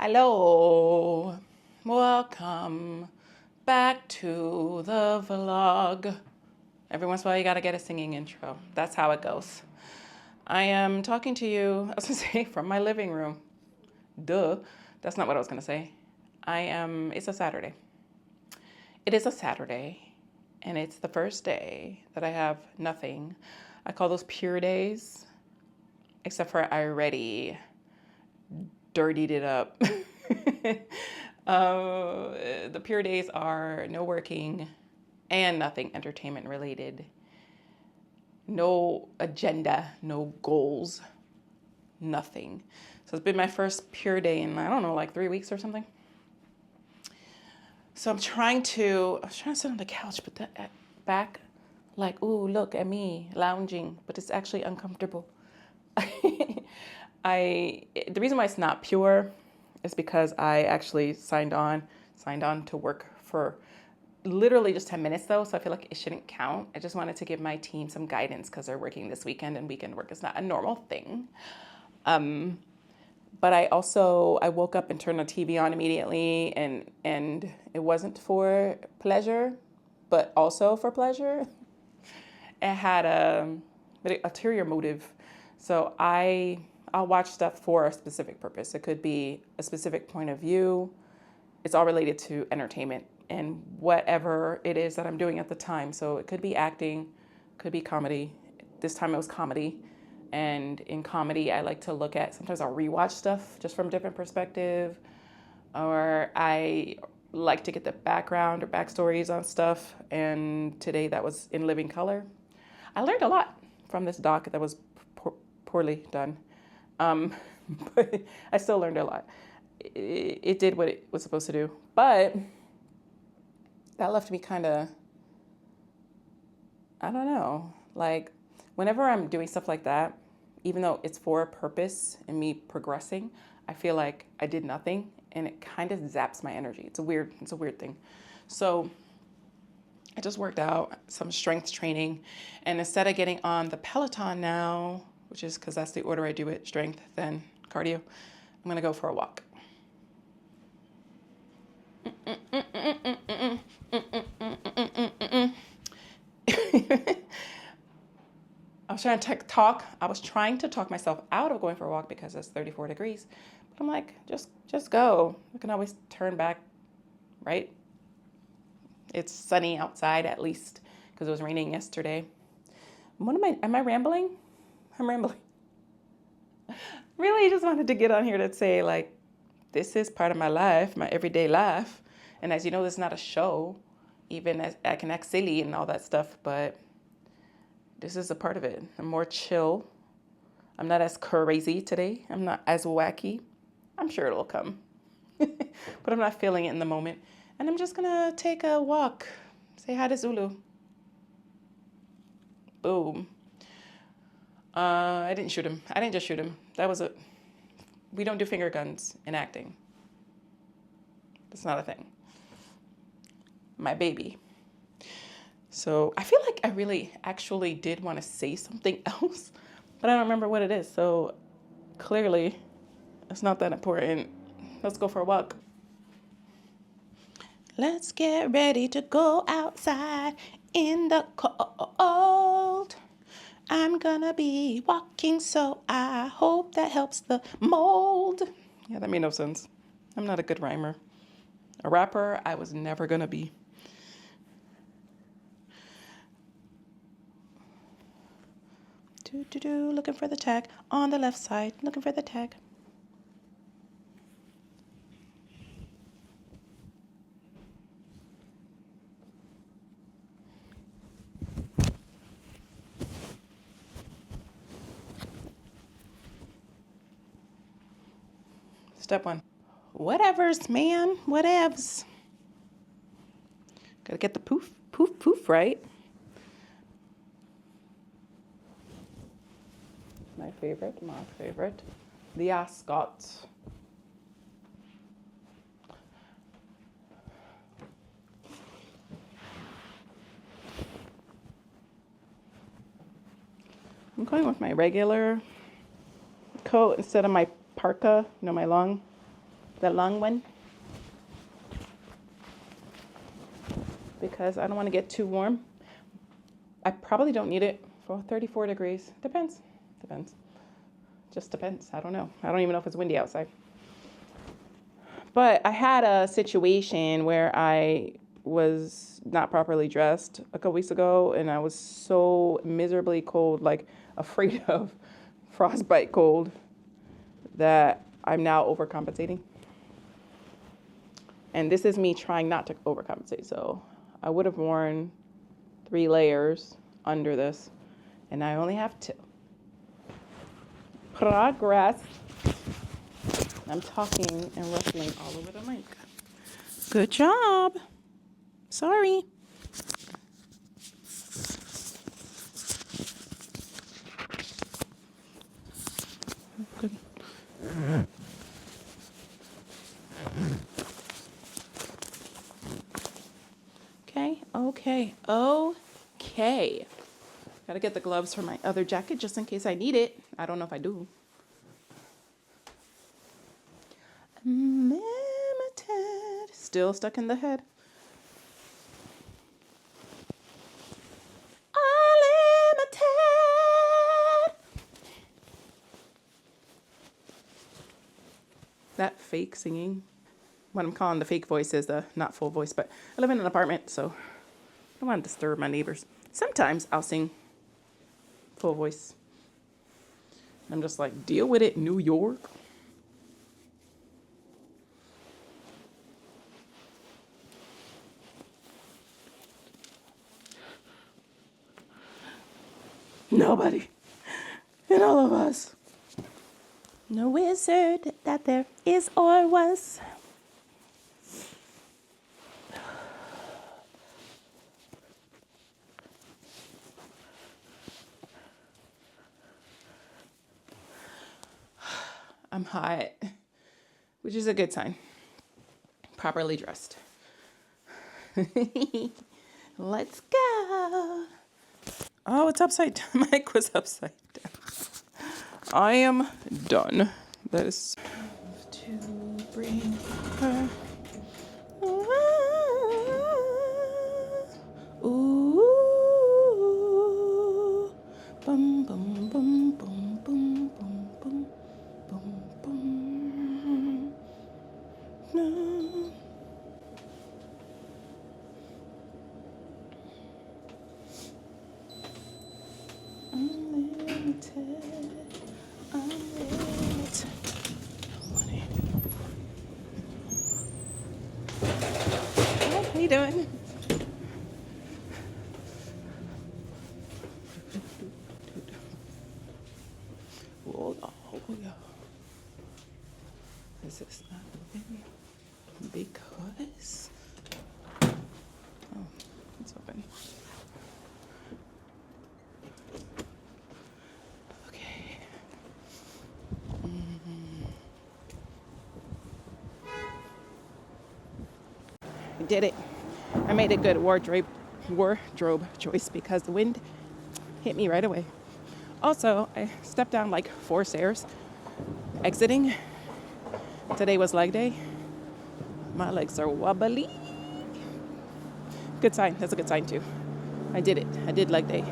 Hello, welcome back to the vlog. Every once in a while you gotta get a singing intro. That's how it goes. I am talking to you, I was gonna say, from my living room. Duh, that's not what I was gonna say. It's a Saturday. It is a Saturday, and it's the first day that I have nothing. I call those pure days, except for I already dirtied it up. The pure days are no working and nothing entertainment related. No agenda, no goals, nothing. So it's been my first pure day in, I don't know, like 3 weeks or something. So I was trying to sit on the couch, but that back, like, ooh, look at me lounging, but it's actually uncomfortable. The reason why it's not pure is because I actually signed on to work for literally just 10 minutes though. So I feel like it shouldn't count. I just wanted to give my team some guidance because they're working this weekend and weekend work is not a normal thing. But I woke up and turned the TV on immediately and it wasn't for pleasure, but also for pleasure. It had an ulterior motive. So I'll watch stuff for a specific purpose. It could be a specific point of view. It's all related to entertainment and whatever it is that I'm doing at the time. So it could be acting, could be comedy. This time it was comedy. And in comedy, I like to look at, sometimes I'll rewatch stuff just from a different perspective, or I like to get the background or backstories on stuff. And today that was in living color. I learned a lot from this doc that was poorly done. But I still learned a lot. It did what it was supposed to do, but that left me kind of, I don't know, like whenever I'm doing stuff like that, even though it's for a purpose and me progressing, I feel like I did nothing and it kind of zaps my energy. It's a weird thing. So I just worked out some strength training, and instead of getting on the Peloton now, which is because that's the order I do it, strength, then cardio, I'm gonna go for a walk. I was trying to talk myself out of going for a walk because it's 34 degrees. But I'm like, just go. I can always turn back, right? It's sunny outside at least because it was raining yesterday. Am I rambling? I'm rambling. Really just wanted to get on here to say, like, this is part of my life, my everyday life. And as you know, this is not a show, even as I can act silly and all that stuff, but this is a part of it. I'm more chill. I'm not as crazy today. I'm not as wacky. I'm sure it'll come, but I'm not feeling it in the moment. And I'm just gonna take a walk, say hi to Zulu. Boom. I didn't shoot him. I didn't just shoot him. We don't do finger guns in acting. That's not a thing. My baby. So I feel like I really actually did want to say something else, but I don't remember what it is. So clearly it's not that important. Let's go for a walk. Let's get ready to go outside in the cold. I'm gonna be walking, so I hope that helps the mold. Yeah, that made no sense. I'm not a good rhymer. A rapper, I was never gonna be. Looking for the tag on the left side. Looking for the tag. Step one. Whatevers, man. Whatevs. Gotta get the poof, poof, poof right. My favorite. The ascot. I'm going with my regular coat instead of my parka, my long the long one, because I don't want to get too warm. I probably don't need it for 34 degrees. Depends. Just depends. I don't know. I don't even know if it's windy outside. But I had a situation where I was not properly dressed a couple weeks ago, and I was so miserably cold, like afraid of frostbite cold, that I'm now overcompensating. And this is me trying not to overcompensate. So I would have worn 3 layers under this, and I only have 2. Progress. I'm talking and rustling all over the mic. Good job. Sorry. Good. Okay. Gotta get the gloves for my other jacket just in case I need it. I don't know if I do. Unlimited. Still stuck in the head. Unlimited. That fake singing. What I'm calling the fake voice is the not full voice, but I live in an apartment, so I don't want to disturb my neighbors. Sometimes I'll sing full voice. I'm just like, deal with it, New York. Nobody in all of us. No wizard that there is or was. I'm hot, which is a good sign. Properly dressed. Let's go. Oh, it's upside down. My mic was upside down. I am done. That is to bring her. Ooh, bum bum bum bum bum bum bum bum bum. No. Unlimited. Money. How you doing? Oh yeah. This is not open because it's open. Did it. I made a good wardrobe choice because the wind hit me right away. Also, I stepped down like 4 stairs exiting. Today was leg day. My legs are wobbly. Good sign. That's a good sign too. I did it. I did leg day.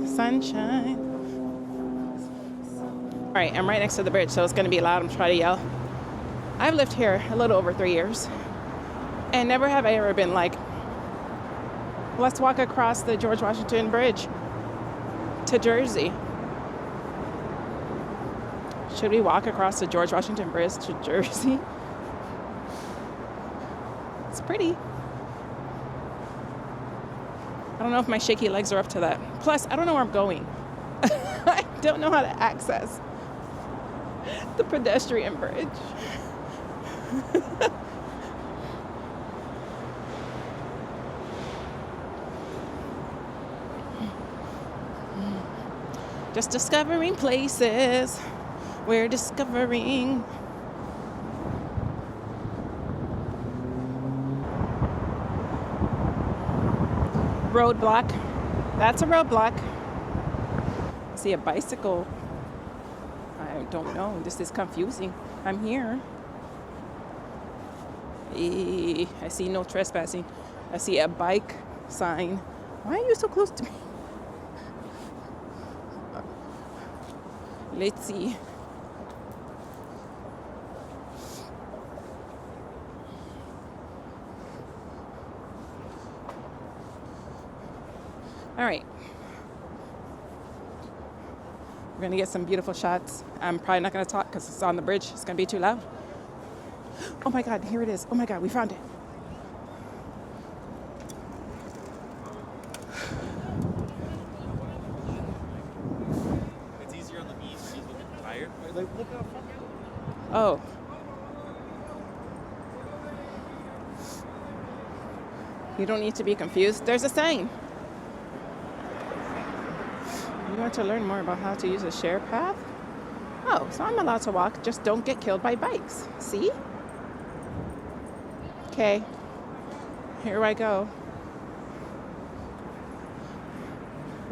Sunshine. All right, I'm right next to the bridge, so it's going to be loud. I'm trying to yell. I've lived here a little over 3 years, and never have I ever been like, let's walk across the George Washington Bridge to Jersey. Should we walk across the George Washington Bridge to Jersey? It's pretty. I don't know if my shaky legs are up to that. Plus, I don't know where I'm going. I don't know how to access the pedestrian bridge. Just discovering places. We're discovering. Roadblock. That's a roadblock. I see a bicycle. I don't know. This is confusing. I'm here. I see no trespassing. I see a bike sign. Why are you so close to me? Let's see. All right. We're gonna get some beautiful shots. I'm probably not gonna talk because it's on the bridge. It's gonna be too loud. Oh my God, here it is. Oh my God, we found it. It's easier on the knees. Knees will get tired. Like, look how far. Oh. You don't need to be confused. There's a sign. You want to learn more about how to use a share path? Oh, so I'm allowed to walk. Just don't get killed by bikes. See? Okay. Here I go.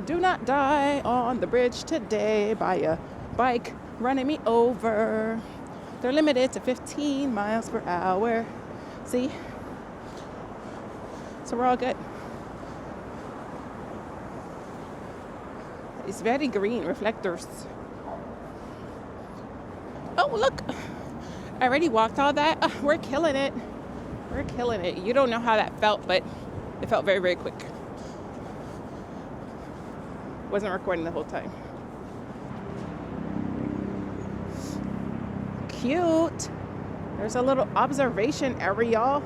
Do not die on the bridge today by a bike running me over. They're limited to 15 miles per hour. See? So we're all good. It's very green, reflectors. Oh, look. I already walked all that. We're killing it. We're killing it. You don't know how that felt, but it felt very, very quick. Wasn't recording the whole time. Cute. There's a little observation area.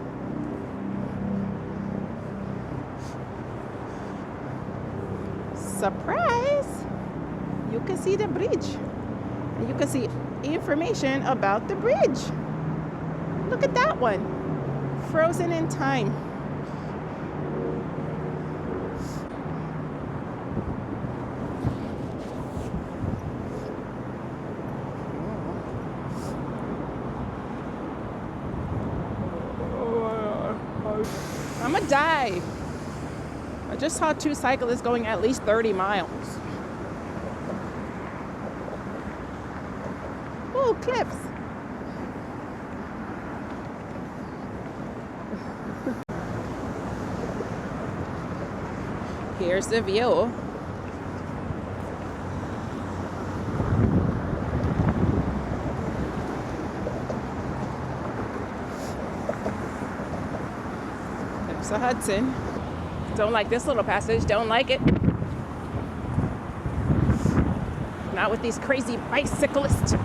Surprise! You can see the bridge. And you can see information about the bridge. Look at that one. Frozen in time. I'm gonna die. I just saw 2 cyclists going at least 30 miles. Ooh, cliffs. Here's the view. There's the Hudson. Don't like this little passage. Don't like it. Not with these crazy bicyclists.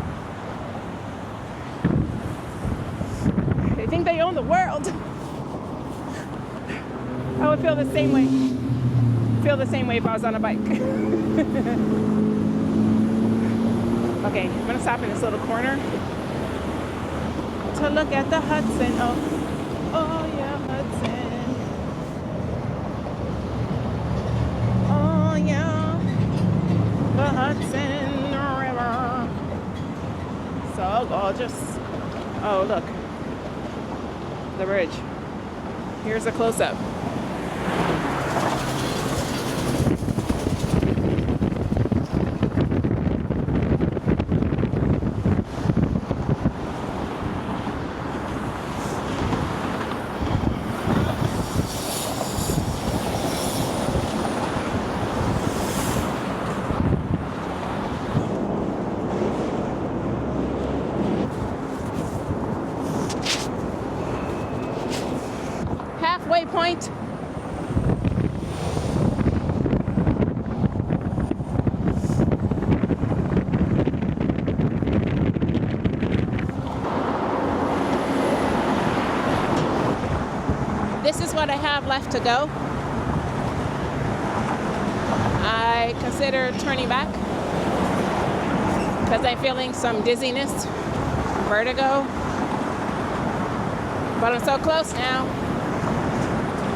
They think they own the world. I would feel the same way. Feel the same way if I was on a bike. Okay, I'm gonna stop in this little corner to look at the Hudson. Oh yeah, Hudson. Oh yeah, the Hudson River. So gorgeous. Oh look, the bridge. Here's a close-up. Halfway point. This is what I have left to go. I consider turning back because I'm feeling some dizziness, vertigo, but I'm so close now.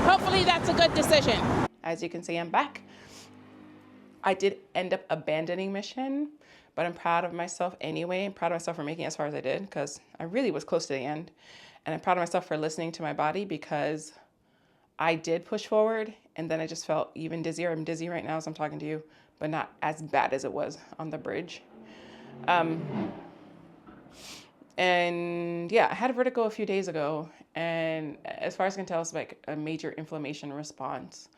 Hopefully that's a good decision. As you can see, I'm back. I did end up abandoning mission, but I'm proud of myself anyway. I'm proud of myself for making it as far as I did because I really was close to the end. And I'm proud of myself for listening to my body because I did push forward and then I just felt even dizzier. I'm dizzy right now as I'm talking to you, but not as bad as it was on the bridge. And yeah, I had vertigo a few days ago. And as far as I can tell, it's like a major inflammation response.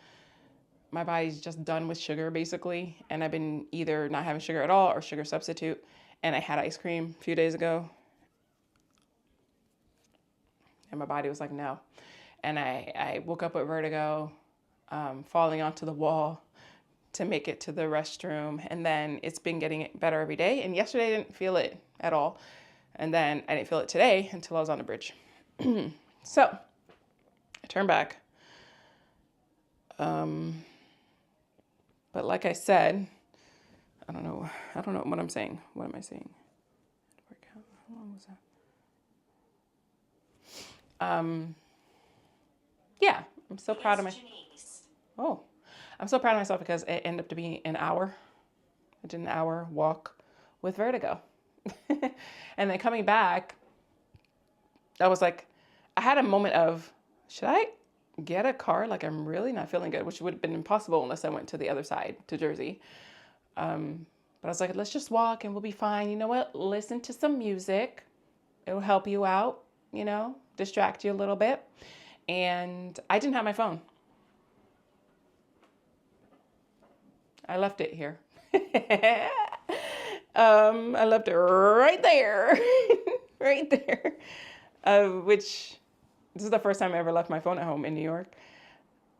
My body's just done with sugar, basically. And I've been either not having sugar at all or sugar substitute. And I had ice cream a few days ago. And my body was like, no. And I woke up with vertigo, falling onto the wall to make it to the restroom. And then it's been getting better every day. And yesterday I didn't feel it at all. And then I didn't feel it today until I was on the bridge. So I turned back. But like I said, I don't know what I'm saying. What am I saying? How long was that? Yeah, I'm so proud of myself. Oh, I'm so proud of myself because it ended up to be an hour. I did an hour walk with vertigo. And then coming back, I was like, I had a moment of, should I get a car? Like, I'm really not feeling good, which would have been impossible unless I went to the other side, to Jersey. But I was like, let's just walk and we'll be fine. You know what? Listen to some music. It'll help you out, distract you a little bit. And I didn't have my phone. I left it here. I left it right there, right there, which this is the first time I ever left my phone at home in New York.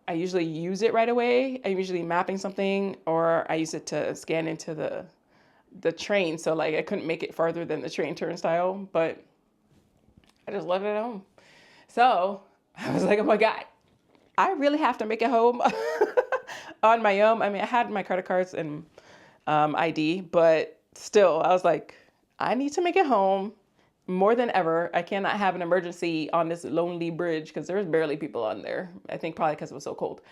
I usually use it right away. I'm usually mapping something, or I use it to scan into the train. So like I couldn't make it farther than the train turnstile, but I just left it at home. So I was like, oh my God, I really have to make it home on my own. I mean, I had my credit cards and ID, but still, I was like, I need to make it home more than ever. I cannot have an emergency on this lonely bridge because there's barely people on there. I think probably because it was so cold.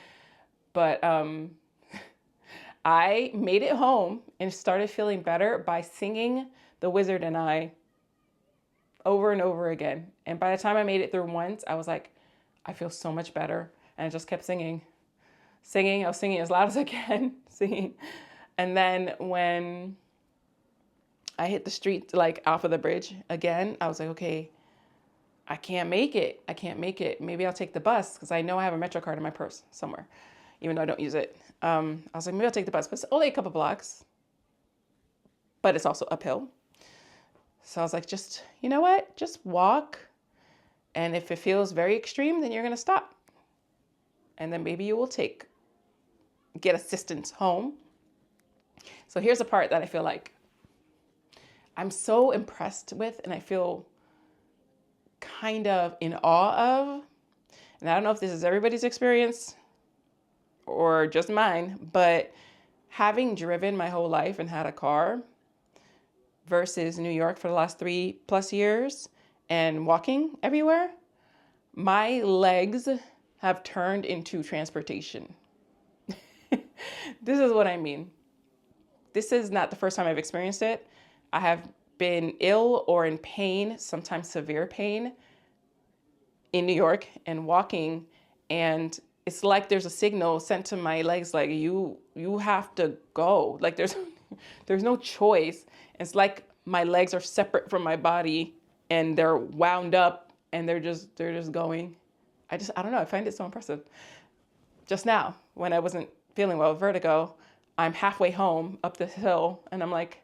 But I made it home and started feeling better by singing The Wizard and I over and over again. And by the time I made it through once, I was like, I feel so much better. And I just kept singing. I was singing as loud as I can, singing. And then when I hit the street, like off of the bridge again, I was like, okay, I can't make it. Maybe I'll take the bus because I know I have a Metro card in my purse somewhere, even though I don't use it. I was like, maybe I'll take the bus, but it's only a couple blocks, but it's also uphill. So I was like, just, you know what? Just walk. And if it feels very extreme, then you're going to stop. And then maybe you will get assistance home. So here's the part that I feel like I'm so impressed with and I feel kind of in awe of. And I don't know if this is everybody's experience or just mine, but having driven my whole life and had a car versus New York for the last 3+ years and walking everywhere, my legs have turned into transportation. This is what I mean. This is not the first time I've experienced it. I have been ill or in pain, sometimes severe pain, in New York and walking, and it's like there's a signal sent to my legs, like you have to go. Like there's no choice. It's like my legs are separate from my body and they're wound up and they're just going. I don't know. I find it so impressive. Just now, when I wasn't feeling well with vertigo, I'm halfway home up the hill and I'm like,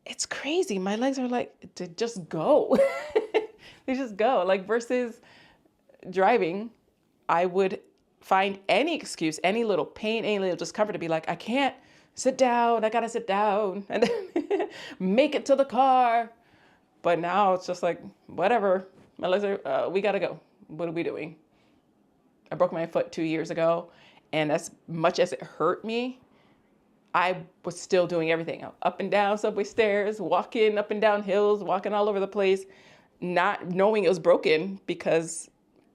it's crazy. My legs are like, to just go. They just go. Like versus driving, I would find any excuse, any little pain, any little discomfort to be like, I can't sit down. I got to sit down and then make it to the car. But now it's just like, whatever. My legs are, we got to go. What are we doing? I broke my foot 2 years ago. And as much as it hurt me, I was still doing everything. Up and down subway stairs, walking up and down hills, walking all over the place, not knowing it was broken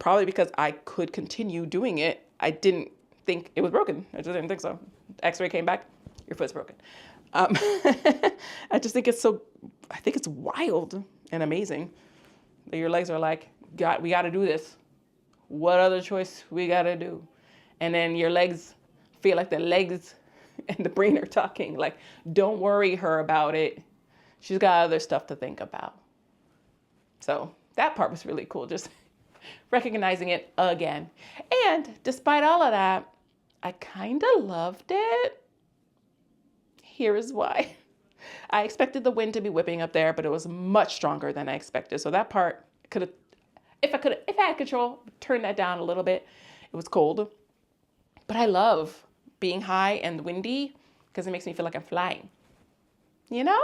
probably because I could continue doing it. I didn't think it was broken. I just didn't think so. X-ray came back, your foot's broken. I just think I think it's wild and amazing that your legs are like, we got to do this. What other choice we got to do? And then your legs feel like the legs and the brain are talking like, don't worry her about it. she's got other stuff to think about. So that part was really cool, just recognizing it again. And despite all of that, I kind of loved it. Here is why. I expected the wind to be whipping up there, but it was much stronger than I expected. So that part could have, if I had control, turn that down a little bit. It was cold, but I love being high and windy because it makes me feel like I'm flying. You know,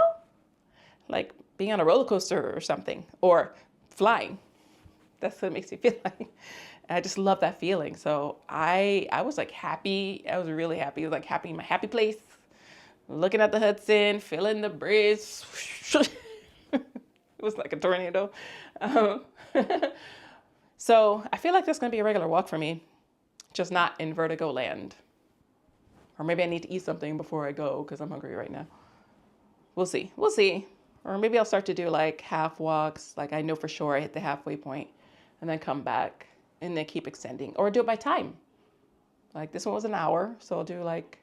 like being on a roller coaster or something, or flying. That's what it makes me feel like. And I just love that feeling. So I was like happy. I was really happy. I was like happy in my happy place, looking at the Hudson, feeling the breeze. It was like a tornado. So I feel like that's going to be a regular walk for me, just not in vertigo land. Or maybe I need to eat something before I go because I'm hungry right now. We'll see. We'll see. Or maybe I'll start to do like half walks. Like I know for sure I hit the halfway point and then come back and then keep extending, or do it by time. Like this one was an hour. So I'll do like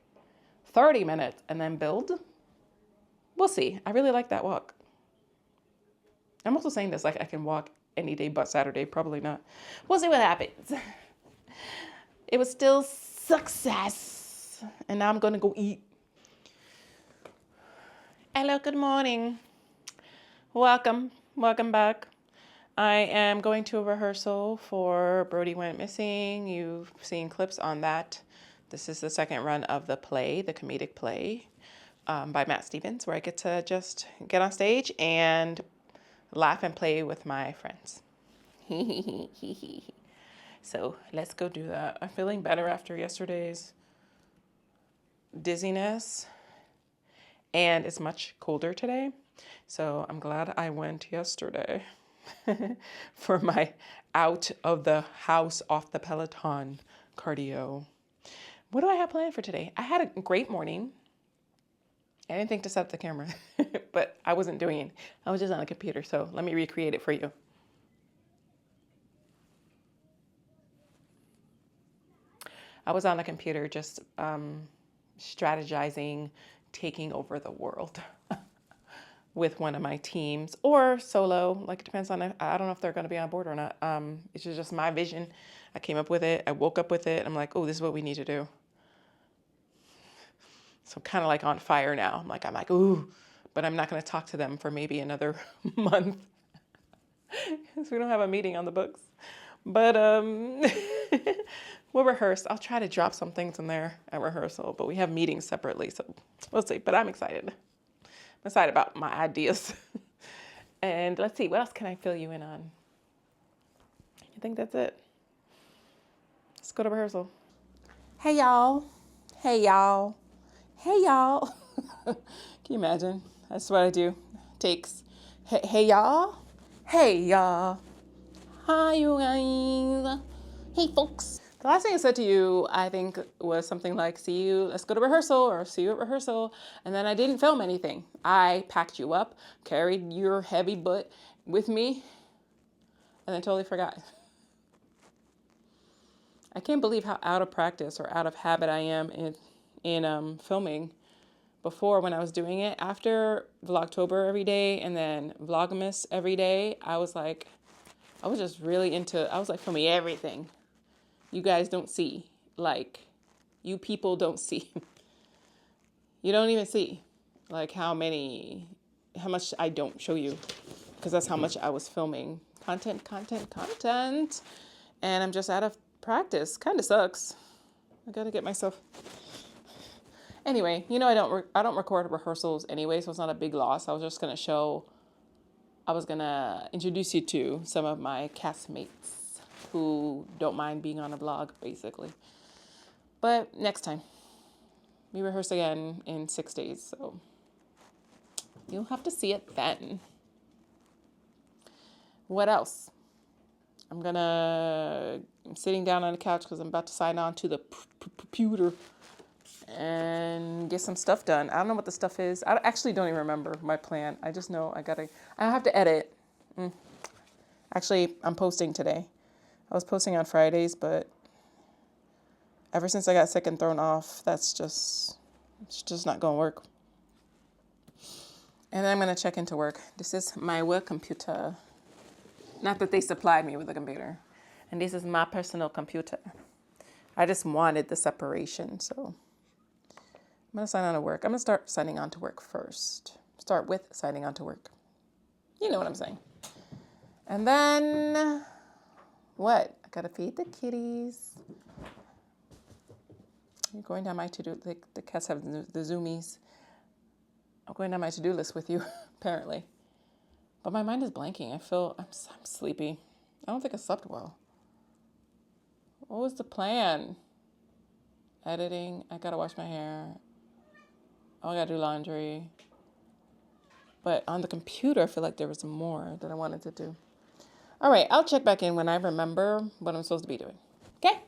30 minutes and then build. We'll see. I really like that walk. I'm also saying this like I can walk any day but Saturday. Probably not. We'll see what happens. It was still success. And now I'm going to go eat. Hello, good morning. Welcome back. I am going to a rehearsal for Brody Went Missing. You've seen clips on that. This is the second run of the play, the comedic play by Matt Stevens, where I get to just get on stage and laugh and play with my friends. So let's go do that. I'm feeling better after yesterday's dizziness, and it's much colder today. So I'm glad I went yesterday for my out of the house, off the Peloton cardio. What do I have planned for today? I had a great morning. I didn't think to set up the camera, but I wasn't doing it. I was just on the computer. So let me recreate it for you. I was on the computer just strategizing, taking over the world with one of my teams, or solo. Like it depends on, I don't know if they're going to be on board or not. It's just my vision. I came up with it. I woke up with it. I'm like, oh, this is what we need to do. So I'm kind of like on fire now. I'm like, ooh, but I'm not going to talk to them for maybe another month because we don't have a meeting on the books. But we'll rehearse. I'll try to drop some things in there at rehearsal, but we have meetings separately, so we'll see. But I'm excited. I'm excited about my ideas. And let's see, what else can I fill you in on? I think that's it. Let's go to rehearsal. Hey, y'all. Hey, y'all. Hey, y'all. Can you imagine? That's what I do. Takes. Hey, y'all. Hey, y'all. Hi, you guys. Hey, folks. The last thing I said to you, I think, was something like, let's go to rehearsal, or see you at rehearsal. And then I didn't film anything. I packed you up, carried your heavy butt with me, and then totally forgot. I can't believe how out of practice or out of habit I am in filming. Before, when I was doing it, after Vlogtober every day and then Vlogmas every day, I was just really I was like filming everything. You guys don't see, like, you people don't see. You don't even see, like, how much I don't show you, because that's how much I was filming. Content. And I'm just out of practice. Kind of sucks. I gotta get myself. Anyway, I don't record rehearsals anyway, so it's not a big loss. I was gonna introduce you to some of my castmates who don't mind being on a vlog, basically. But next time. We rehearse again in 6 days, so you'll have to see it then. What else? I'm sitting down on the couch because I'm about to sign on to the computer and get some stuff done. I don't know what the stuff is. I actually don't even remember my plan. I just know I have to edit. Actually, I'm posting today. I was posting on Fridays, but ever since I got sick and thrown off, it's just not going to work. And then I'm going to check into work. This is my work computer. Not that they supplied me with a computer. And this is my personal computer. I just wanted the separation, so I'm going to sign on to work. I'm going to start signing on to work first. Start with signing on to work. You know what I'm saying. And then, what? I got to feed the kitties. I'm going down my to-do, the cats have the zoomies. I'm going down my to-do list with you, apparently. But my mind is blanking. I'm sleepy. I don't think I slept well. What was the plan? Editing. I gotta wash my hair. Oh, I gotta do laundry. But on the computer, I feel like there was more that I wanted to do. All right, I'll check back in when I remember what I'm supposed to be doing. Okay?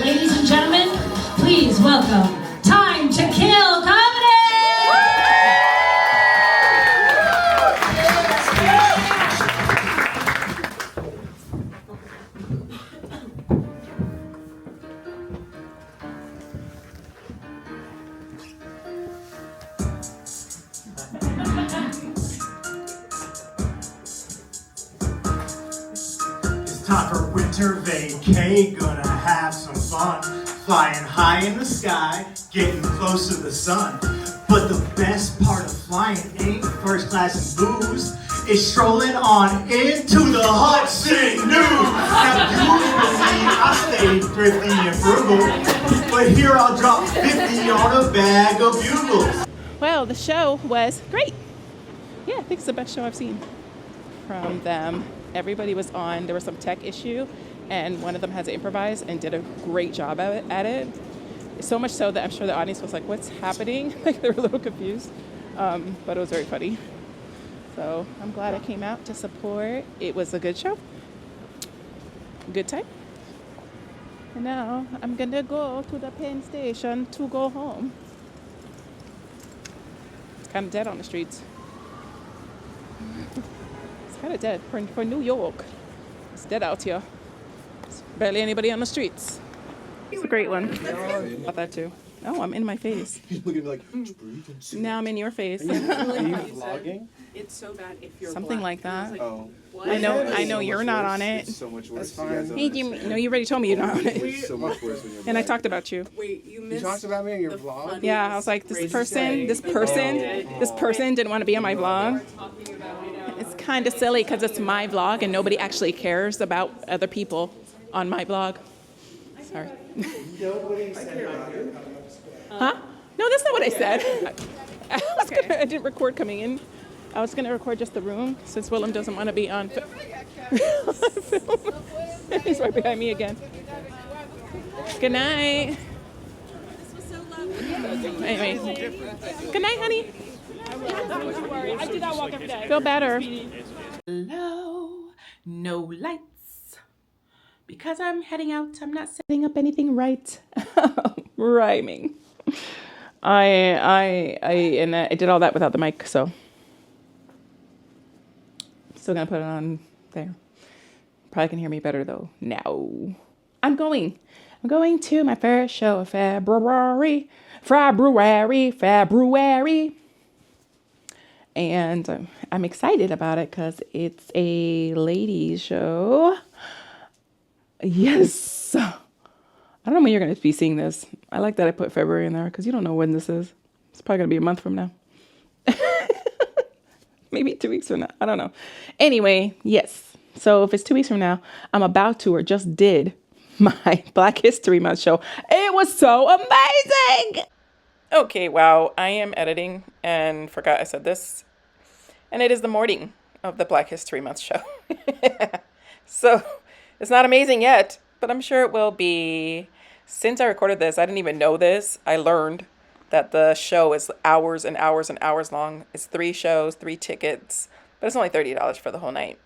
Ladies and gentlemen, please welcome Time to Kill Comedy! Time for winter vacay, gonna have some fun. Flying high in the sky, getting close to the sun. But the best part of flying ain't first class and booze. It's strolling on into the Hudson News. Now usually I stay thrifty and frugal, but here I'll drop 50 on a bag of bugles. Well, the show was great. Yeah, I think it's the best show I've seen from them. Everybody was on. There was some tech issue, and one of them had to improvise and did a great job at it. So much so that I'm sure the audience was like, what's happening? Like, they were a little confused, but it was very funny. So I'm glad I came out to support. It was a good show. Good time. And now I'm going to go to the Penn Station to go home. It's kind of dead on the streets. Kind of dead for New York. It's dead out here. There's barely anybody on the streets. It's a great one. About that too. Oh, I'm in my face. He's looking like, breathe and see. Now I'm in your face. Are you vlogging? It's so bad if you're Something black. like that. Oh. I know you're not on it. It's so much worse. Hey, no, you already told me you're not on it. It's so much worse when you're And I black. talked about you. Wait, you You missed talked about me on your the vlog? funniest Yeah, I was like, this crazy person thing. didn't want to be on my vlog. It's kind of silly because it's my vlog and nobody actually cares about other people on my vlog. Sorry. Huh? No, that's not what I said. I didn't record coming in. I was going to record just the room since Willem doesn't want to be on film. He's right behind me again. Good night. Anyway, good night, honey. I do that walk every day. Feel better. Hello. No lights. Because I'm heading out, I'm not setting up anything right. Rhyming. I did all that without the mic, so still gonna put it on there. Probably can hear me better though now. I'm going to my first show of February. And I'm excited about it because it's a ladies show. Yes. I don't know when you're going to be seeing this. I like that I put February in there because you don't know when this is. It's probably going to be a month from now. Maybe 2 weeks from now. I don't know. Anyway, yes. So if it's 2 weeks from now, I'm about to or just did my Black History Month show. It was so amazing. Okay, wow. I am editing and forgot I said this. And it is the morning of the Black History Month show. So it's not amazing yet, but I'm sure it will be. Since I recorded this, I didn't even know this. I learned that the show is hours and hours and hours long. It's 3 shows, 3 tickets, but it's only $30 for the whole night.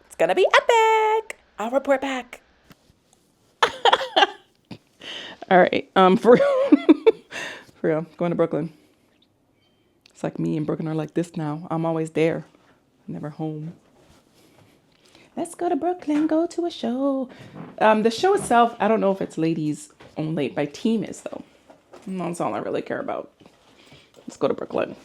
It's gonna be epic. I'll report back. All right, for real, going to Brooklyn. It's like me and Brooklyn are like this now. I'm always there, never home. Let's go to Brooklyn, go to a show. The show itself, I don't know if it's ladies only. My team is, though. That's all I really care about. Let's go to Brooklyn.